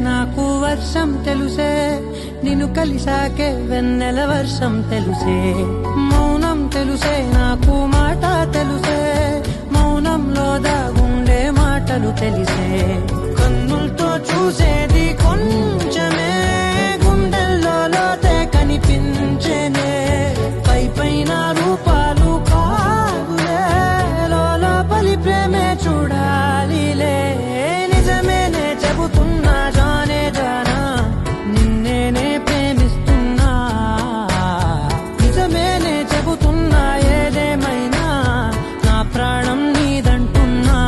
నాకు వర్షం తెలుసే, నిన్ను కలిసాకే వెన్నెల వర్షం తెలుసే. మౌనం తెలుసే నాకు మాట తెలుసే, మౌనంలో దాగుండే మాటలు తెలిసే. కన్నులతో చూసేది కొంచెమే, గుండెల్లో లోతే కనిపించేనే. పై పైన రూపాలు కాదులే, లోపలి ప్రేమే చూడాలిలే. నిజమేనే చెబుతున్నా జానే జానా, నిన్నేనే ప్రేమిస్తున్నా. నిజమేనే చెబుతున్నా ఏదేమైనా, నా ప్రాణం నీదంటున్నా.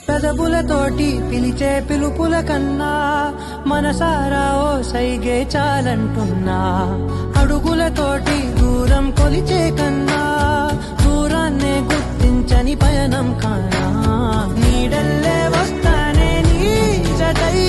పెదవులతోటి పిలిచే పిలుపుల కన్నా, మనసారా ఓ సైగే చాలంటున్నా. అడుగులతోటి దూరం కొలిచే కన్నా, దూరాన్నే గుర్తించని పయనం కానా. నీడల్లే వస్తానే నీ జతై,